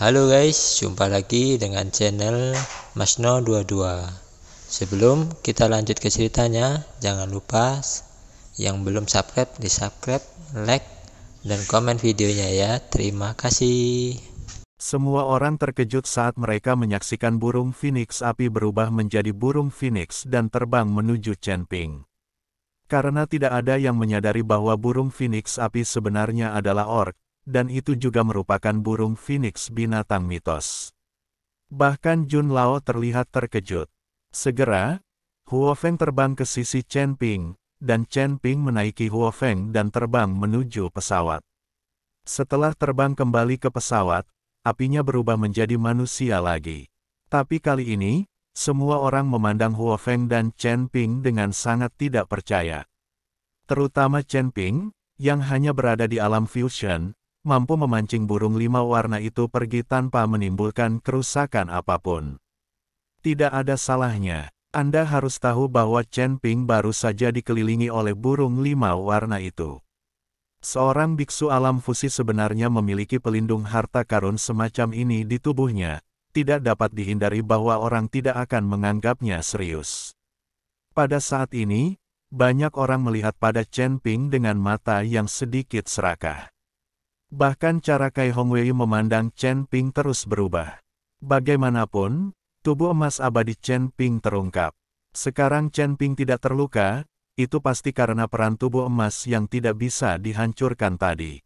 Halo guys, jumpa lagi dengan channel Masno22. Sebelum kita lanjut ke ceritanya, jangan lupa yang belum subscribe di subscribe, like, dan komen videonya ya. Terima kasih. Semua orang terkejut saat mereka menyaksikan burung phoenix api berubah menjadi burung phoenix dan terbang menuju Chen Ping. Karena tidak ada yang menyadari bahwa burung phoenix api sebenarnya adalah orc, dan itu juga merupakan burung phoenix binatang mitos. Bahkan Jun Lao terlihat terkejut. Segera, Huo Feng terbang ke sisi Chen Ping, dan Chen Ping menaiki Huo Feng dan terbang menuju pesawat. Setelah terbang kembali ke pesawat, apinya berubah menjadi manusia lagi. Tapi kali ini, semua orang memandang Huo Feng dan Chen Ping dengan sangat tidak percaya. Terutama Chen Ping, yang hanya berada di alam fusion, mampu memancing burung 5 warna itu pergi tanpa menimbulkan kerusakan apapun. Tidak ada salahnya, Anda harus tahu bahwa Chen Ping baru saja dikelilingi oleh burung 5 warna itu. Seorang biksu alam fusi sebenarnya memiliki pelindung harta karun semacam ini di tubuhnya, tidak dapat dihindari bahwa orang tidak akan menganggapnya serius. Pada saat ini, banyak orang melihat pada Chen Ping dengan mata yang sedikit serakah. Bahkan cara Kai Hongwei memandang Chen Ping terus berubah. Bagaimanapun, tubuh emas abadi Chen Ping terungkap. Sekarang Chen Ping tidak terluka, itu pasti karena peran tubuh emas yang tidak bisa dihancurkan tadi.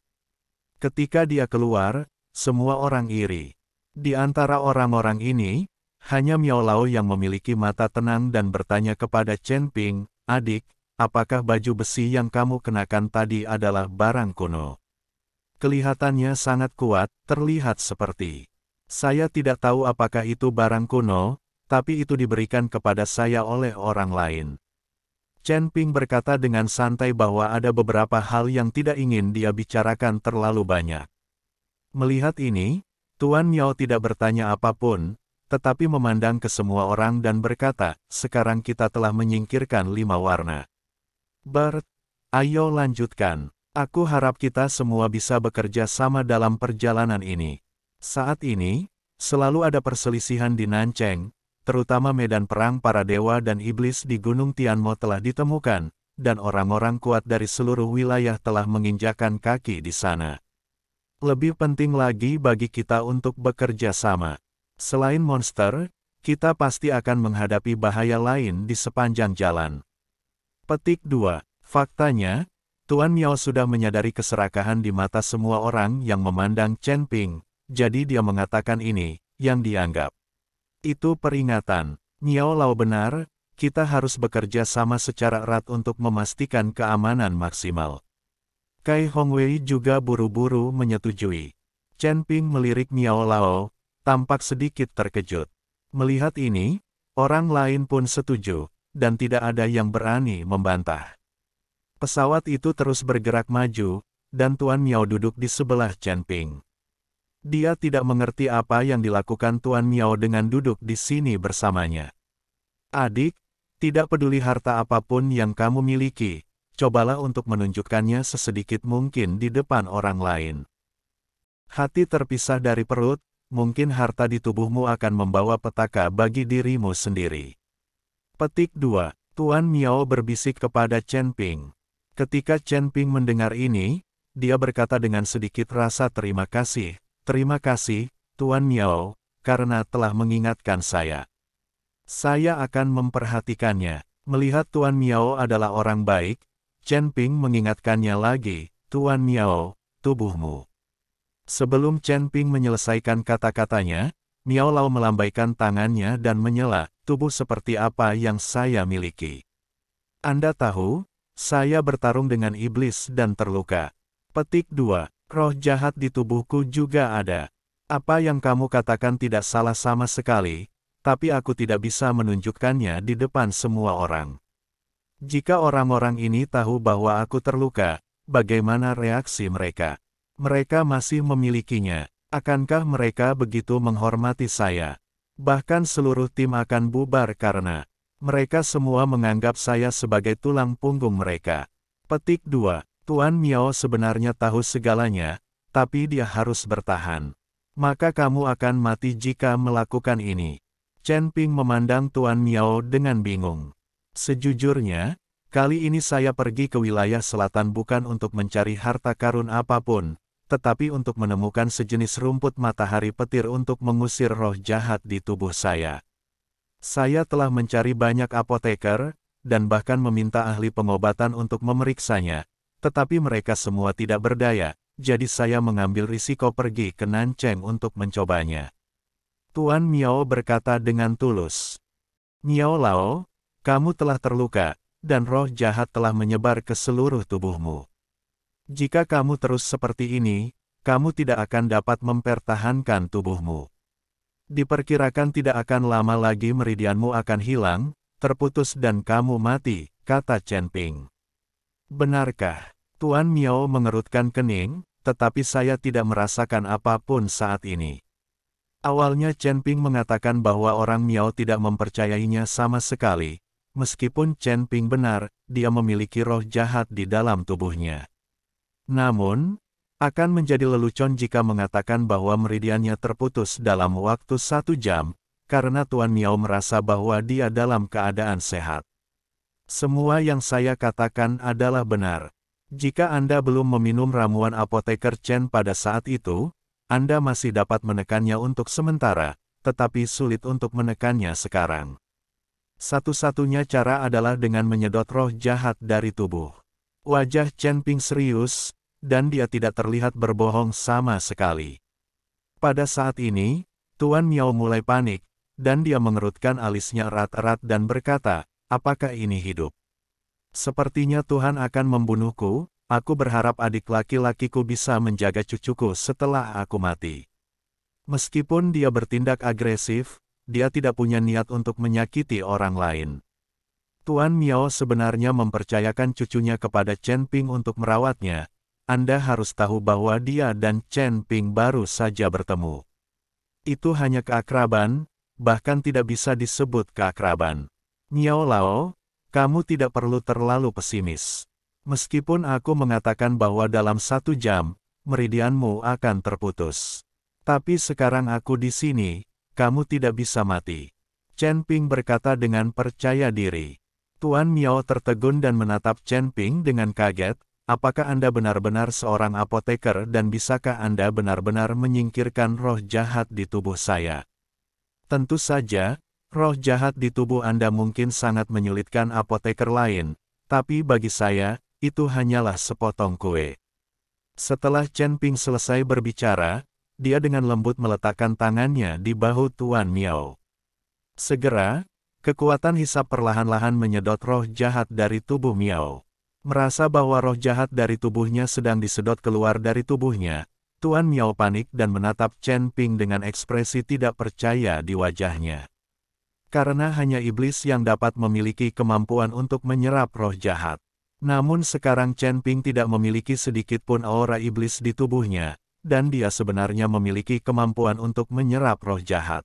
Ketika dia keluar, semua orang iri. Di antara orang-orang ini, hanya Miao Lao yang memiliki mata tenang dan bertanya kepada Chen Ping, "Adik, apakah baju besi yang kamu kenakan tadi adalah barang kuno?" Kelihatannya sangat kuat, terlihat seperti. "Saya tidak tahu apakah itu barang kuno, tapi itu diberikan kepada saya oleh orang lain." Chen Ping berkata dengan santai bahwa ada beberapa hal yang tidak ingin dia bicarakan terlalu banyak. Melihat ini, Tuan Miao tidak bertanya apapun, tetapi memandang ke semua orang dan berkata, "Sekarang kita telah menyingkirkan 5 warna. Bert, ayo lanjutkan. Aku harap kita semua bisa bekerja sama dalam perjalanan ini." Saat ini, selalu ada perselisihan di Nancheng, terutama medan perang para dewa dan iblis di Gunung Tianmo telah ditemukan, dan orang-orang kuat dari seluruh wilayah telah menginjakan kaki di sana. Lebih penting lagi bagi kita untuk bekerja sama. Selain monster, kita pasti akan menghadapi bahaya lain di sepanjang jalan. Petik 2. Faktanya, Tuan Miao sudah menyadari keserakahan di mata semua orang yang memandang Chen Ping, jadi dia mengatakan ini, yang dianggap. Itu peringatan. Miao Lao benar, kita harus bekerja sama secara erat untuk memastikan keamanan maksimal. Kai Hongwei juga buru-buru menyetujui. Chen Ping melirik Miao Lao, tampak sedikit terkejut. Melihat ini, orang lain pun setuju, dan tidak ada yang berani membantah. Pesawat itu terus bergerak maju, dan Tuan Miao duduk di sebelah Chen Ping. Dia tidak mengerti apa yang dilakukan Tuan Miao dengan duduk di sini bersamanya. "Adik, tidak peduli harta apapun yang kamu miliki, cobalah untuk menunjukkannya sesedikit mungkin di depan orang lain. Hati terpisah dari perut, mungkin harta di tubuhmu akan membawa petaka bagi dirimu sendiri." Petik 2. Tuan Miao berbisik kepada Chen Ping. Ketika Chen Ping mendengar ini, dia berkata dengan sedikit rasa terima kasih, "Terima kasih, Tuan Miao, karena telah mengingatkan saya. Saya akan memperhatikannya." Melihat Tuan Miao adalah orang baik, Chen Ping mengingatkannya lagi, "Tuan Miao, tubuhmu." Sebelum Chen Ping menyelesaikan kata-katanya, Miao Lao melambaikan tangannya dan menyela, "Tubuh seperti apa yang saya miliki? Anda tahu, saya bertarung dengan iblis dan terluka." Petik 2. Roh jahat di tubuhku juga ada. Apa yang kamu katakan tidak salah sama sekali, tapi aku tidak bisa menunjukkannya di depan semua orang. Jika orang-orang ini tahu bahwa aku terluka, bagaimana reaksi mereka? Mereka masih memilikinya. Akankah mereka begitu menghormati saya? Bahkan seluruh tim akan bubar karena mereka semua menganggap saya sebagai tulang punggung mereka. Petik 2. Tuan Miao sebenarnya tahu segalanya, tapi dia harus bertahan. Maka kamu akan mati jika melakukan ini. Chen Ping memandang Tuan Miao dengan bingung. Sejujurnya, kali ini saya pergi ke wilayah selatan bukan untuk mencari harta karun apapun, tetapi untuk menemukan sejenis rumput matahari petir untuk mengusir roh jahat di tubuh saya. Saya telah mencari banyak apoteker, dan bahkan meminta ahli pengobatan untuk memeriksanya, tetapi mereka semua tidak berdaya, jadi saya mengambil risiko pergi ke Nancheng untuk mencobanya. Tuan Miao berkata dengan tulus. Miao Lao, kamu telah terluka, dan roh jahat telah menyebar ke seluruh tubuhmu. Jika kamu terus seperti ini, kamu tidak akan dapat mempertahankan tubuhmu. Diperkirakan tidak akan lama lagi meridianmu akan hilang, terputus dan kamu mati, kata Chen Ping. Benarkah? Tuan Miao mengerutkan kening, tetapi saya tidak merasakan apapun saat ini. Awalnya Chen Ping mengatakan bahwa orang Miao tidak mempercayainya sama sekali. Meskipun Chen Ping benar, dia memiliki roh jahat di dalam tubuhnya. Namun, akan menjadi lelucon jika mengatakan bahwa meridiannya terputus dalam waktu 1 jam, karena Tuan Miao merasa bahwa dia dalam keadaan sehat. Semua yang saya katakan adalah benar. Jika Anda belum meminum ramuan apoteker Chen pada saat itu, Anda masih dapat menekannya untuk sementara, tetapi sulit untuk menekannya sekarang. Satu-satunya cara adalah dengan menyedot roh jahat dari tubuh. Wajah Chen Ping serius, dan dia tidak terlihat berbohong sama sekali. Pada saat ini, Tuan Miao mulai panik, dan dia mengerutkan alisnya erat-erat dan berkata, apakah ini hidup? Sepertinya Tuhan akan membunuhku. Aku berharap adik laki-lakiku bisa menjaga cucuku setelah aku mati. Meskipun dia bertindak agresif, dia tidak punya niat untuk menyakiti orang lain. Tuan Miao sebenarnya mempercayakan cucunya kepada Chen Ping untuk merawatnya. Anda harus tahu bahwa dia dan Chen Ping baru saja bertemu. Itu hanya keakraban, bahkan tidak bisa disebut keakraban. Miao Lao, kamu tidak perlu terlalu pesimis. Meskipun aku mengatakan bahwa dalam 1 jam, meridianmu akan terputus. Tapi sekarang aku di sini, kamu tidak bisa mati. Chen Ping berkata dengan percaya diri. Tuan Miao tertegun dan menatap Chen Ping dengan kaget, apakah Anda benar-benar seorang apoteker dan bisakah Anda benar-benar menyingkirkan roh jahat di tubuh saya? Tentu saja, roh jahat di tubuh Anda mungkin sangat menyulitkan apoteker lain, tapi bagi saya, itu hanyalah sepotong kue. Setelah Chen Ping selesai berbicara, dia dengan lembut meletakkan tangannya di bahu Tuan Miao. Segera, kekuatan hisap perlahan-lahan menyedot roh jahat dari tubuh Miao. Merasa bahwa roh jahat dari tubuhnya sedang disedot keluar dari tubuhnya, Tuan Miao panik dan menatap Chen Ping dengan ekspresi tidak percaya di wajahnya. Karena hanya iblis yang dapat memiliki kemampuan untuk menyerap roh jahat. Namun sekarang Chen Ping tidak memiliki sedikit pun aura iblis di tubuhnya, dan dia sebenarnya memiliki kemampuan untuk menyerap roh jahat.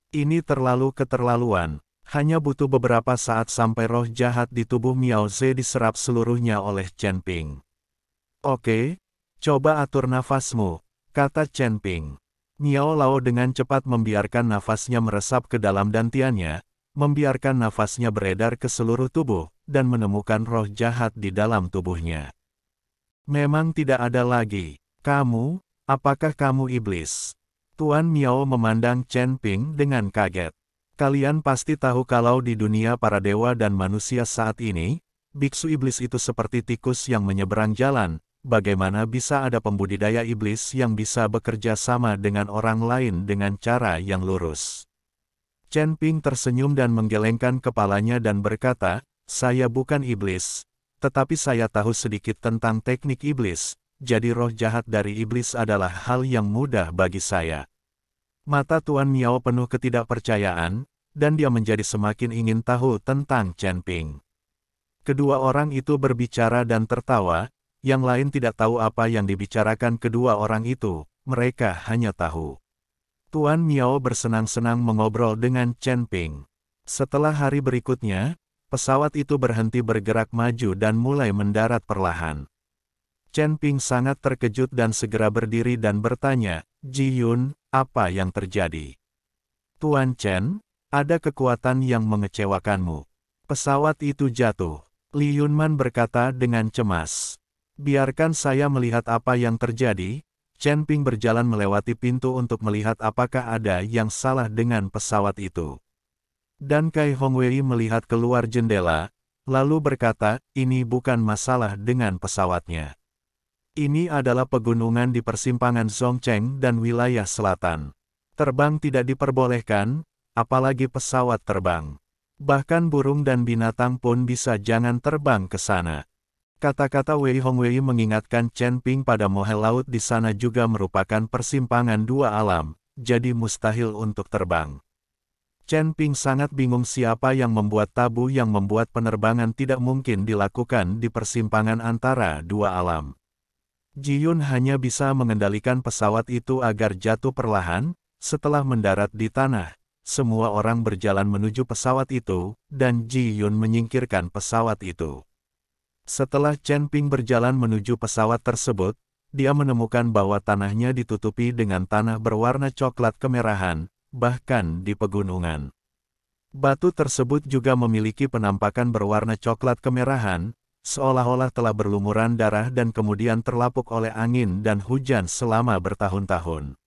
Ini terlalu keterlaluan, hanya butuh beberapa saat sampai roh jahat di tubuh Miao Ze diserap seluruhnya oleh Chen Ping. Oke, coba atur nafasmu, kata Chen Ping. Miao Lao dengan cepat membiarkan nafasnya meresap ke dalam dantiannya, membiarkan nafasnya beredar ke seluruh tubuh, dan menemukan roh jahat di dalam tubuhnya. Memang tidak ada lagi. Kamu, apakah kamu iblis? Tuan Miao memandang Chen Ping dengan kaget. Kalian pasti tahu kalau di dunia para dewa dan manusia saat ini, biksu iblis itu seperti tikus yang menyeberang jalan. Bagaimana bisa ada pembudidaya iblis yang bisa bekerja sama dengan orang lain dengan cara yang lurus? Chen Ping tersenyum dan menggelengkan kepalanya dan berkata, saya bukan iblis, tetapi saya tahu sedikit tentang teknik iblis, jadi roh jahat dari iblis adalah hal yang mudah bagi saya. Mata Tuan Miao penuh ketidakpercayaan, dan dia menjadi semakin ingin tahu tentang Chen Ping. Kedua orang itu berbicara dan tertawa, yang lain tidak tahu apa yang dibicarakan kedua orang itu, mereka hanya tahu. Tuan Miao bersenang-senang mengobrol dengan Chen Ping. Setelah hari berikutnya, pesawat itu berhenti bergerak maju dan mulai mendarat perlahan. Chen Ping sangat terkejut dan segera berdiri dan bertanya, Ji Yun, apa yang terjadi? Tuan Chen, ada kekuatan yang mengecewakanmu. Pesawat itu jatuh. Li Yunman berkata dengan cemas. Biarkan saya melihat apa yang terjadi. Chen Ping berjalan melewati pintu untuk melihat apakah ada yang salah dengan pesawat itu. Dan Kai Hongwei melihat keluar jendela, lalu berkata, ini bukan masalah dengan pesawatnya. Ini adalah pegunungan di persimpangan Zhongcheng dan wilayah selatan. Terbang tidak diperbolehkan, apalagi pesawat terbang. Bahkan burung dan binatang pun bisa jangan terbang ke sana. Kata-kata Wei Hongwei mengingatkan Chen Ping pada mohe laut di sana juga merupakan persimpangan dua alam, jadi mustahil untuk terbang. Chen Ping sangat bingung siapa yang membuat tabu yang membuat penerbangan tidak mungkin dilakukan di persimpangan antara dua alam. Ji Yun hanya bisa mengendalikan pesawat itu agar jatuh perlahan. Setelah mendarat di tanah, semua orang berjalan menuju pesawat itu, dan Ji Yun menyingkirkan pesawat itu. Setelah Chen Ping berjalan menuju pesawat tersebut, dia menemukan bahwa tanahnya ditutupi dengan tanah berwarna coklat kemerahan, bahkan di pegunungan. Batu tersebut juga memiliki penampakan berwarna coklat kemerahan, seolah-olah telah berlumuran darah dan kemudian terlapuk oleh angin dan hujan selama bertahun-tahun.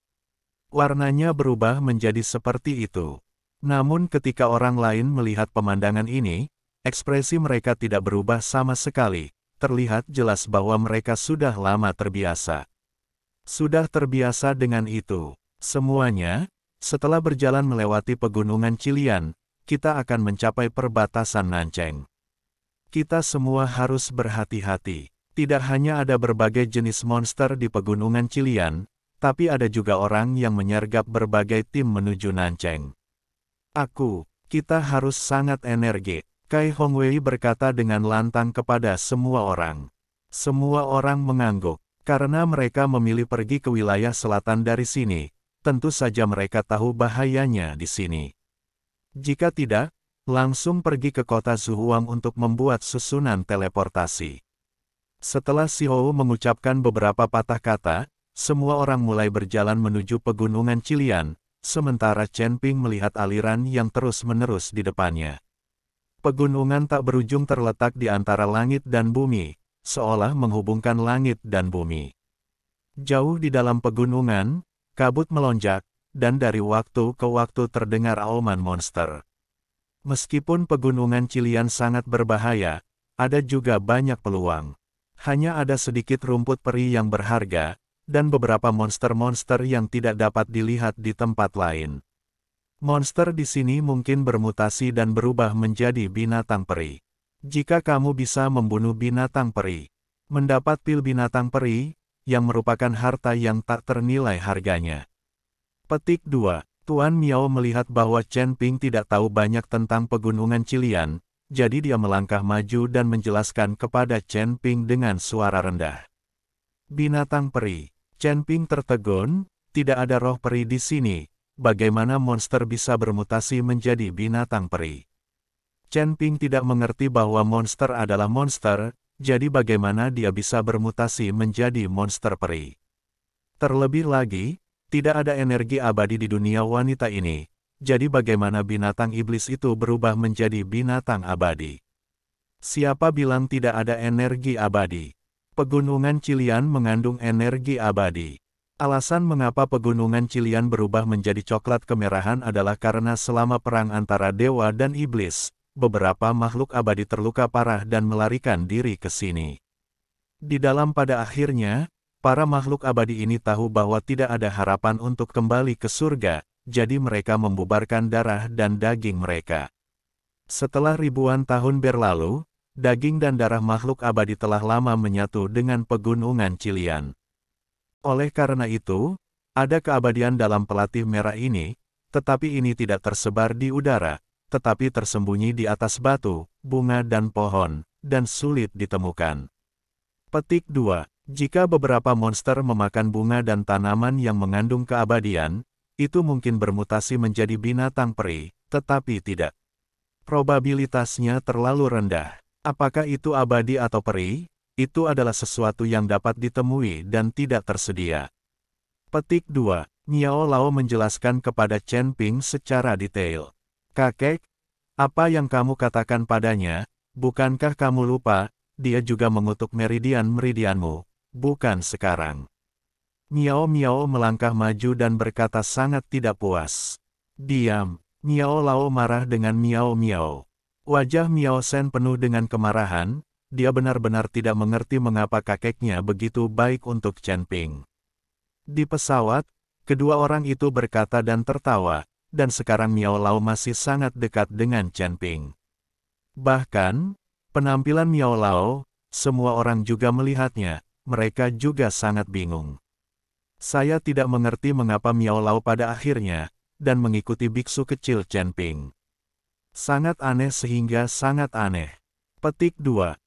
Warnanya berubah menjadi seperti itu. Namun ketika orang lain melihat pemandangan ini, ekspresi mereka tidak berubah sama sekali, terlihat jelas bahwa mereka sudah lama terbiasa. Sudah terbiasa dengan itu. Semuanya, setelah berjalan melewati pegunungan Qilian, kita akan mencapai perbatasan Nancheng. Kita semua harus berhati-hati. Tidak hanya ada berbagai jenis monster di pegunungan Qilian, tapi ada juga orang yang menyergap berbagai tim menuju Nancheng. Kita harus sangat energi. Kai Hongwei berkata dengan lantang kepada semua orang. Semua orang mengangguk, karena mereka memilih pergi ke wilayah selatan dari sini. Tentu saja mereka tahu bahayanya di sini. Jika tidak, langsung pergi ke kota Zuhuang untuk membuat susunan teleportasi. Setelah Xiahou mengucapkan beberapa patah kata, semua orang mulai berjalan menuju pegunungan Qilian, sementara Chen Ping melihat aliran yang terus-menerus di depannya. Pegunungan tak berujung terletak di antara langit dan bumi, seolah menghubungkan langit dan bumi. Jauh di dalam pegunungan, kabut melonjak, dan dari waktu ke waktu terdengar auman monster. Meskipun pegunungan Qilian sangat berbahaya, ada juga banyak peluang. Hanya ada sedikit rumput peri yang berharga, dan beberapa monster-monster yang tidak dapat dilihat di tempat lain. Monster di sini mungkin bermutasi dan berubah menjadi binatang peri. Jika kamu bisa membunuh binatang peri, mendapat pil binatang peri, yang merupakan harta yang tak ternilai harganya. Petik 2. Tuan Miao melihat bahwa Chen Ping tidak tahu banyak tentang pegunungan Qilian, jadi dia melangkah maju dan menjelaskan kepada Chen Ping dengan suara rendah. Binatang peri. Chen Ping tertegun, tidak ada roh peri di sini, bagaimana monster bisa bermutasi menjadi binatang peri? Chen Ping tidak mengerti bahwa monster adalah monster, jadi bagaimana dia bisa bermutasi menjadi monster peri? Terlebih lagi, tidak ada energi abadi di dunia wanita ini, jadi bagaimana binatang iblis itu berubah menjadi binatang abadi? Siapa bilang tidak ada energi abadi? Pegunungan Qilian mengandung energi abadi. Alasan mengapa pegunungan Qilian berubah menjadi coklat kemerahan adalah karena selama perang antara dewa dan iblis, beberapa makhluk abadi terluka parah dan melarikan diri ke sini. Di dalam pada akhirnya, para makhluk abadi ini tahu bahwa tidak ada harapan untuk kembali ke surga, jadi mereka membubarkan darah dan daging mereka. Setelah ribuan tahun berlalu, daging dan darah makhluk abadi telah lama menyatu dengan pegunungan Qilian. Oleh karena itu, ada keabadian dalam pelatih merah ini, tetapi ini tidak tersebar di udara, tetapi tersembunyi di atas batu, bunga dan pohon, dan sulit ditemukan. Petik 2. Jika beberapa monster memakan bunga dan tanaman yang mengandung keabadian, itu mungkin bermutasi menjadi binatang peri, tetapi tidak. Probabilitasnya terlalu rendah. Apakah itu abadi atau peri? Itu adalah sesuatu yang dapat ditemui dan tidak tersedia. Petik 2. Miao Lao menjelaskan kepada Chen Ping secara detail. Kakek, apa yang kamu katakan padanya, bukankah kamu lupa, dia juga mengutuk meridian-meridianmu, bukan sekarang. Miao melangkah maju dan berkata sangat tidak puas. Diam. Miao Lao marah dengan Miao. Wajah Miao Shen penuh dengan kemarahan, dia benar-benar tidak mengerti mengapa kakeknya begitu baik untuk Chen Ping. Di pesawat, kedua orang itu berkata dan tertawa, dan sekarang Miao Lao masih sangat dekat dengan Chen Ping. Bahkan, penampilan Miao Lao, semua orang juga melihatnya, mereka juga sangat bingung. Saya tidak mengerti mengapa Miao Lao pada akhirnya, dan mengikuti biksu kecil Chen Ping. Sangat aneh sehingga sangat aneh. Petik 2.